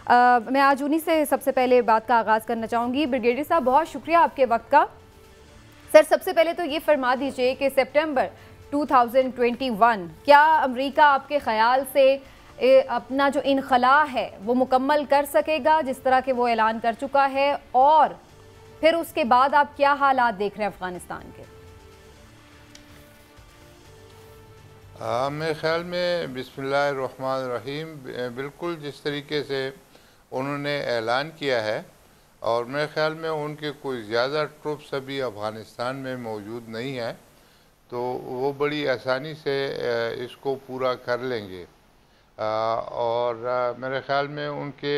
मैं आज उन्हीं से सबसे पहले बात का आगाज़ करना चाहूँगी। ब्रिगेडियर साहब, बहुत शुक्रिया आपके वक्त का। सर, सबसे पहले तो ये फरमा दीजिए कि सितंबर 2021 क्या अमेरिका आपके ख्याल से अपना जो इनखला है वो मुकम्मल कर सकेगा जिस तरह के वो ऐलान कर चुका है, और फिर उसके बाद आप क्या हालात देख रहे हैं अफगानिस्तान के? मेरे ख्याल में बिस्मिल्लाहिर्रहमानिर्रहीम बिल्कुल जिस तरीके से उन्होंने ऐलान किया है, और मेरे ख्याल में उनके कोई ज़्यादा ट्रुप्स अभी अफ़गानिस्तान में मौजूद नहीं है, तो वो बड़ी आसानी से इसको पूरा कर लेंगे। और मेरे ख़्याल में उनके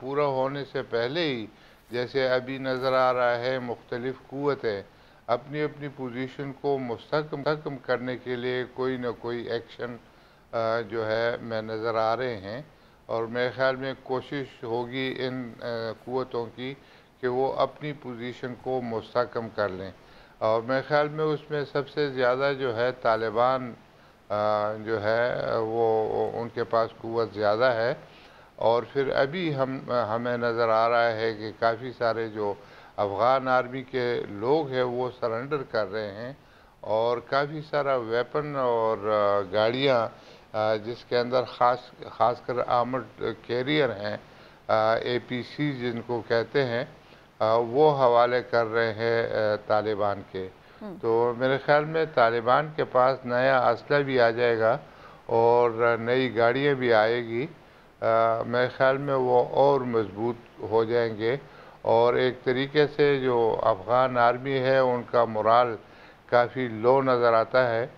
पूरा होने से पहले ही, जैसे अभी नज़र आ रहा है, मुख्तलिफ़ क़ुव्वतें अपनी अपनी पोजीशन को मुस्तहकम करने के लिए कोई ना कोई एक्शन जो है मैं नज़र आ रहे हैं, और मेरे ख़्याल में कोशिश होगी इन क़ुव्वतों की कि वो अपनी पोजीशन को मुस्तहकम कर लें। और मेरे ख़्याल में उसमें सबसे ज़्यादा जो है तालिबान जो है वो उनके पास क़ुव्वत ज़्यादा है, और फिर अभी हमें नज़र आ रहा है कि काफ़ी सारे जो अफ़गान आर्मी के लोग हैं वो सरेंडर कर रहे हैं, और काफ़ी सारा वेपन और गाड़ियाँ जिसके अंदर ख़ासकर आर्मर्ड कैरियर हैं, APC जिनको कहते हैं, वो हवाले कर रहे हैं तालिबान के। तो मेरे ख़्याल में तालिबान के पास नया असला भी आ जाएगा और नई गाड़ियाँ भी आएगी। मेरे ख़्याल में वो और मजबूत हो जाएंगे, और एक तरीके से जो अफ़गान आर्मी है उनका मोराल काफ़ी लो नज़र आता है,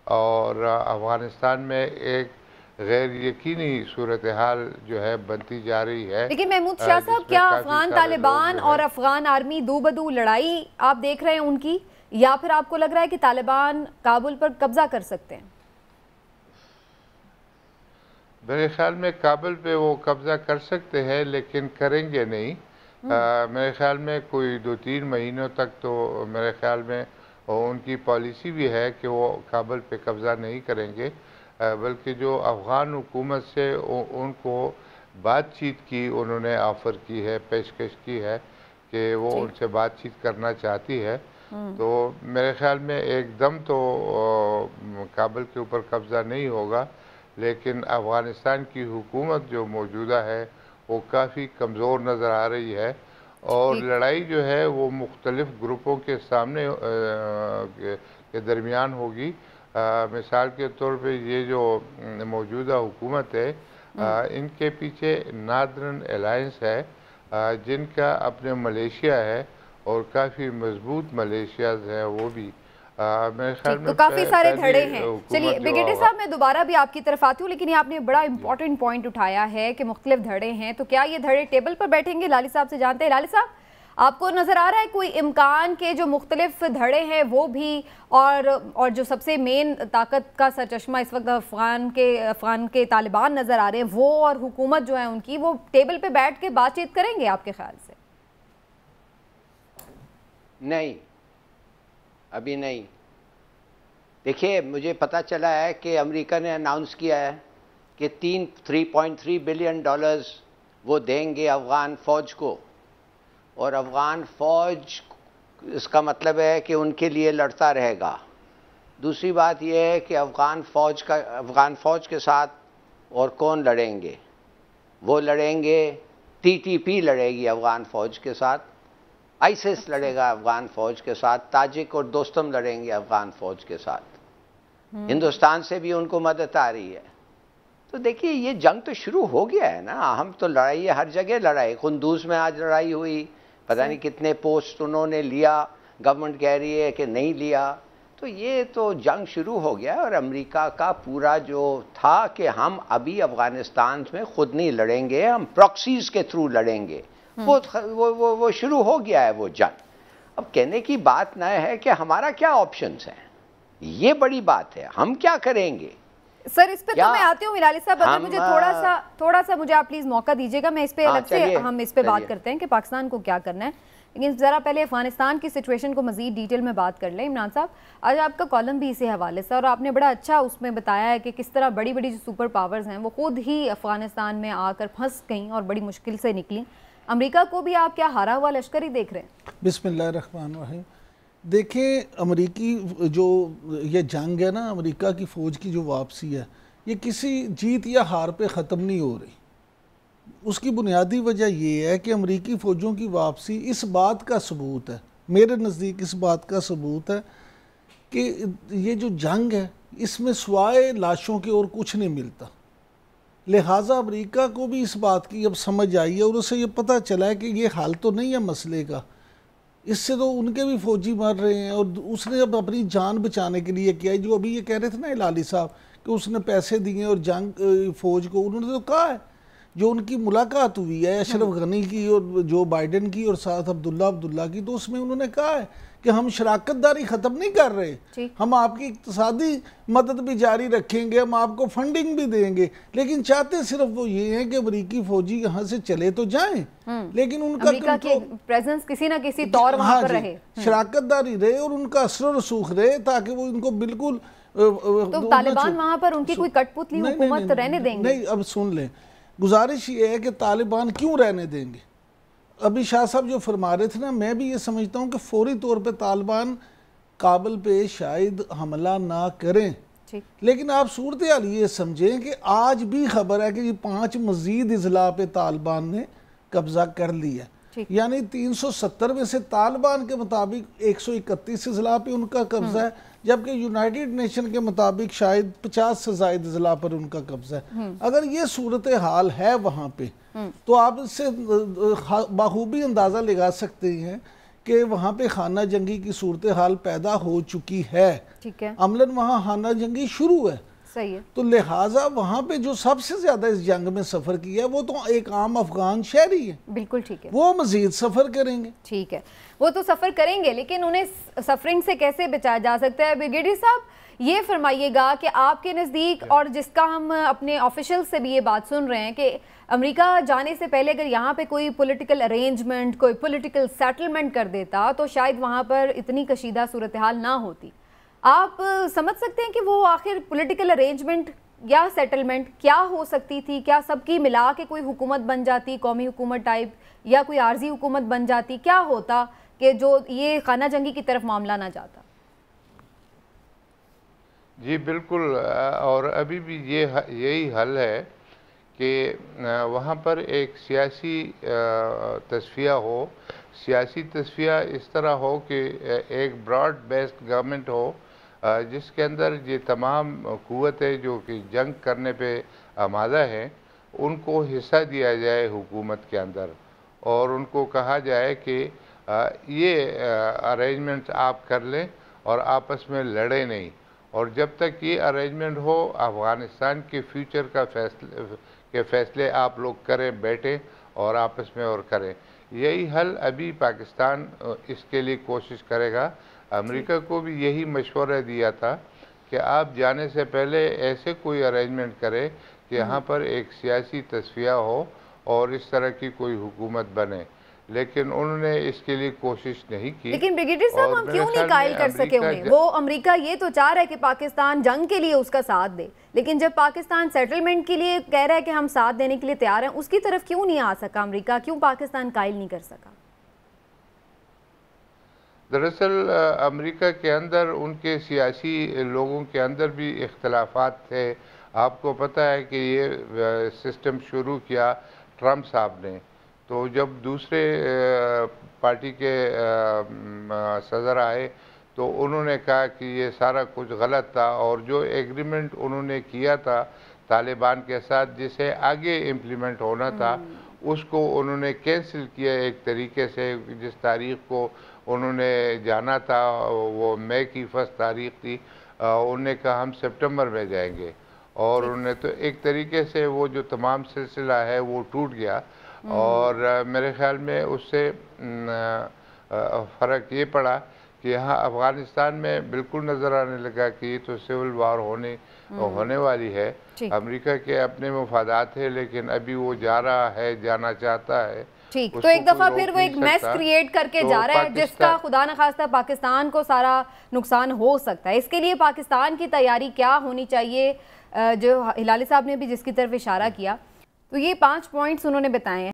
और अफ़गानिस्तान में एक गैर यकीनी सूरत हाल जो है बनती जा रही है। लेकिन महमूद शाह साहब, क्या अफ़गान तालिबान और अफ़गान आर्मी दो बदू लड़ाई आप देख रहे हैं उनकी, या फिर आपको लग रहा है कि तालिबान काबुल पर कब्जा कर सकते हैं? मेरे ख्याल में काबुल पे वो कब्जा कर सकते हैं, लेकिन करेंगे नहीं। मेरे ख्याल में कोई 2-3 महीनों तक तो मेरे ख्याल में उनकी पॉलिसी भी है कि वो काबुल पे कब्ज़ा नहीं करेंगे, बल्कि जो अफ़गान हुकूमत से उनको बातचीत की उन्होंने ऑफ़र की है, पेशकश की है कि वो उनसे बातचीत करना चाहती है, तो मेरे ख्याल में एकदम तो काबुल के ऊपर कब्ज़ा नहीं होगा, लेकिन अफ़गानिस्तान की हुकूमत जो मौजूदा है वो काफ़ी कमज़ोर नज़र आ रही है, और लड़ाई जो है वो मुख्तलिफ़ ग्रुपों के सामने के दरमियान होगी। मिसाल के तौर पे ये जो मौजूदा हुकूमत है, इनके पीछे नॉर्दर्न अलायंस है, जिनका अपने मलेशिया है, और काफ़ी मजबूत मलेशियाज हैं वो भी। मेरे ख्याल में तो काफी सारे धड़े हैं। चलिए ब्रिगेडियर साहब, मैं दोबारा भी आपकी तरफ आती हूँ, लेकिन ये आपने बड़ा इंपॉर्टेंट पॉइंट उठाया है कि मुख्तलिफ धड़े हैं, तो क्या ये धड़े टेबल पर बैठेंगे? लाली साहब से जानते हैं। लाली साहब, आपको नजर आ रहा है कोई इम्कान के जो मुख्तलिफ धड़े हैं वो भी, और जो सबसे मेन ताकत का सरचश्मा इस वक्त अफगान के तालिबान नजर आ रहे हैं, वो और हुकूमत जो है उनकी, वो टेबल पे बैठ के बातचीत करेंगे आपके ख्याल से? नहीं, अभी नहीं। देखिए, मुझे पता चला है कि अमेरिका ने अनाउंस किया है कि 3.3 बिलियन डॉलर्स वो देंगे अफ़गान फ़ौज को, और अफ़गान फ़ौज, इसका मतलब है कि उनके लिए लड़ता रहेगा। दूसरी बात यह है कि अफ़गान फ़ौज के साथ और कौन लड़ेंगे? वो लड़ेंगे, TTP लड़ेगी अफ़गान फ़ौज के साथ, ISIS लड़ेगा अफ़गान फ़ौज के साथ, ताजिक और दोस्तम लड़ेंगे अफ़गान फ़ौज के साथ। हिंदुस्तान से भी उनको मदद आ रही है। तो देखिए, ये जंग तो शुरू हो गया है ना। हम तो लड़ाई हर जगह लड़ाई, कुंदूज में आज लड़ाई हुई, पता नहीं कितने पोस्ट उन्होंने लिया, गवर्नमेंट कह रही है कि नहीं लिया। तो ये तो जंग शुरू हो गया, और अमेरिका का पूरा जो था कि हम अभी अफ़गानिस्तान में खुद नहीं लड़ेंगे, हम प्रॉक्सीज के थ्रू लड़ेंगे, वो शुरू हो गया है वो जंग। अब कहने की बात न है कि हमारा क्या ऑप्शंस हैं, ये बड़ी बात है, हम क्या करेंगे। सर, इस पे तो मैं आती हूँ मिराली साहब, अगर मुझे थोड़ा सा मुझे आप प्लीज मौका दीजिएगा, मैं इस पे अलग से हम इस पे बात करते हैं कि पाकिस्तान को क्या करना है। लेकिन ज़रा पहले अफगानिस्तान की सिचुएशन को मज़ीद डिटेल में बात कर लें। इमरान साहब, आज आपका कॉलम भी इसी हवाले से, और आपने बड़ा अच्छा उसमें बताया है कि किस तरह बड़ी बड़ी जो सुपर पावर्स हैं वो खुद ही अफगानिस्तान में आकर फंस गई और बड़ी मुश्किल से निकली। अमेरिका को भी आप क्या हारा हुआ लश्कर ही देख रहे हैं? बिस्मिल्लाहिर्रहमानिर्रहीम। देखें, अमेरिकी जो ये जंग है ना, अमेरिका की फ़ौज की जो वापसी है, ये किसी जीत या हार पे ख़त्म नहीं हो रही। उसकी बुनियादी वजह यह है कि अमेरिकी फ़ौजों की वापसी इस बात का सबूत है, मेरे नज़दीक इस बात का सबूत है कि ये जो जंग है इसमें सिवाय लाशों के और कुछ नहीं मिलता। लिहाजा अमेरिका को भी इस बात की अब समझ आई है और उसे ये पता चला है कि ये हाल तो नहीं है मसले का, इससे तो उनके भी फ़ौजी मर रहे हैं। और उसने अब अपनी जान बचाने के लिए किया है, जो अभी ये कह रहे थे ना लाली साहब कि उसने पैसे दिए और जंग फ़ौज को, उन्होंने तो कहा है, जो उनकी मुलाकात हुई है अशरफ गनी की और जो बाइडन की और साथ अब्दुल्ला की, तो उसमें उन्होंने कहा है कि हम शराकतदारी ख़त्म नहीं कर रहे, हम आपकी इक़्तिसादी मदद भी जारी रखेंगे, हम आपको फंडिंग भी देंगे, लेकिन चाहते सिर्फ वो ये हैं कि अमरीकी फ़ौजी यहाँ से चले तो जाएं, लेकिन उनका प्रेजेंस किसी ना किसी तौर वहाँ पर रहे, शराकतदारी रहे और उनका असर रसूख रहे, ताकि वो इनको बिल्कुल तो तालिबान वहाँ पर उनकी कोई कठपुतली हुकूमत रहने देंगे? नहीं, अब सुन लें, गुजारिश ये है कि तालिबान क्यों रहने देंगे। अभी शाह साहब जो फरमा रहे थे ना, मैं भी ये समझता हूँ कि फौरी तौर पे तालिबान काबुल पे शायद हमला ना करें, लेकिन आप सूरत हाल ये समझें कि आज भी खबर है कि 5 मजीद इजला पे तालिबान ने कब्जा कर लिया, यानी 370 में से तालिबान के मुताबिक 131 इजला पे उनका कब्जा है, जबकि यूनाइटेड नेशन के मुताबिक शायद 50 से ज़ायद इजला पर उनका कब्जा है। अगर ये सूरत हाल है वहाँ पे, तो आप इससे बाखूबी अंदाज़ा लगा सकते हैं कि वहाँ पे खाना जंगी की सूरत हाल पैदा हो चुकी है, ठीक है, अमलन वहाँ खाना जंगी शुरू है, सही है। तो लिहाजा वहाँ पे जो सबसे ज्यादा इस जंग में सफर किया है वो तो एक आम अफगान शहरी है। बिल्कुल ठीक है, वो मजीद सफर करेंगे, ठीक है, वो तो सफर करेंगे, लेकिन उन्हें सफरिंग से कैसे बचाया जा सकता है? ब्रिगेडियर साहब, ये फरमाइएगा कि आपके नज़दीक, और जिसका हम अपने ऑफिशियल से भी ये बात सुन रहे हैं कि अमेरिका जाने से पहले अगर यहाँ पे कोई पॉलिटिकल अरेंजमेंट, कोई पॉलिटिकल सेटलमेंट कर देता तो शायद वहाँ पर इतनी कशीदा सूरत हाल ना होती। आप समझ सकते हैं कि वो आखिर पॉलिटिकल अरेंजमेंट या सेटलमेंट क्या हो सकती थी? क्या सबकी मिला के कोई हुकूमत बन जाती, कौमी हुकूमत टाइप, या कोई आर्जी हुकूमत बन जाती? क्या होता कि जो ये खाना जंगी की तरफ मामला ना जाता? जी बिल्कुल, और अभी भी यही हल है कि वहाँ पर एक सियासी तस्फिया हो, सियासी तस्फिया इस तरह हो कि एक ब्रॉड बेस्ड गवर्नमेंट हो जिसके अंदर ये तमाम क़ुव्वतें जो कि जंग करने पे आमादा हैं उनको हिस्सा दिया जाए हुकूमत के अंदर, और उनको कहा जाए कि ये अरेंजमेंट्स आप कर लें और आपस में लड़े नहीं, और जब तक ये अरेंजमेंट हो अफ़गानिस्तान के फ्यूचर का फैसले आप लोग करें बैठे और आपस में और करें। यही हल अभी पाकिस्तान इसके लिए कोशिश करेगा। अमेरिका को भी यही मशवरा दिया था कि आप जाने से पहले ऐसे कोई अरेंजमेंट करें कि यहाँ पर एक सियासी तस्फिया हो और इस तरह की कोई हुकूमत बने, लेकिन उन्होंने इसके लिए कोशिश नहीं की। लेकिन ब्रिगेडियर साहब, हम क्यों नहीं कायल कर सके उन्हें? वो अमेरिका ये तो चाह रहा है कि पाकिस्तान जंग के लिए उसका साथ दे, लेकिन जब पाकिस्तान सेटलमेंट के लिए कह रहा है कि हम साथ देने के लिए तैयार हैं, उसकी तरफ क्यों नहीं आ सका अमेरिका? क्यों पाकिस्तान कायल नहीं कर सका? दरअसल अमेरिका के अंदर उनके सियासी लोगों के अंदर भी इख्तलाफात थे। आपको पता है कि ये सिस्टम शुरू किया ट्रम्प साहब ने, तो जब दूसरे पार्टी के सदर आए तो उन्होंने कहा कि ये सारा कुछ गलत था, और जो एग्रीमेंट उन्होंने किया था तालिबान के साथ जिसे आगे इम्प्लीमेंट होना था उसको उन्होंने कैंसिल किया एक तरीके से। जिस तारीख़ को उन्होंने जाना था वो मई की 1 तारीख़ थी, उन्होंने कहा हम सितंबर में जाएंगे, और उन्होंने तो एक तरीके से वो जो तमाम सिलसिला है वो टूट गया। और मेरे ख्याल में उससे फ़र्क ये पड़ा कि यहाँ अफ़गानिस्तान में बिल्कुल नज़र आने लगा कि ये तो सिविल वार होने वाली है। अमेरिका के अपने मफादात है, लेकिन अभी वो जा रहा है, जाना चाहता है, ठीक, तो एक दफा फिर वो एक मैस क्रिएट करके जा रहा है जिसका खुदा न खास्ता पाकिस्तान को सारा नुकसान हो सकता है। इसके लिए पाकिस्तान की तैयारी क्या होनी चाहिए, जो हिलाली साहब ने भी जिसकी तरफ इशारा किया, तो ये 5 पॉइंट्स उन्होंने बताए हैं।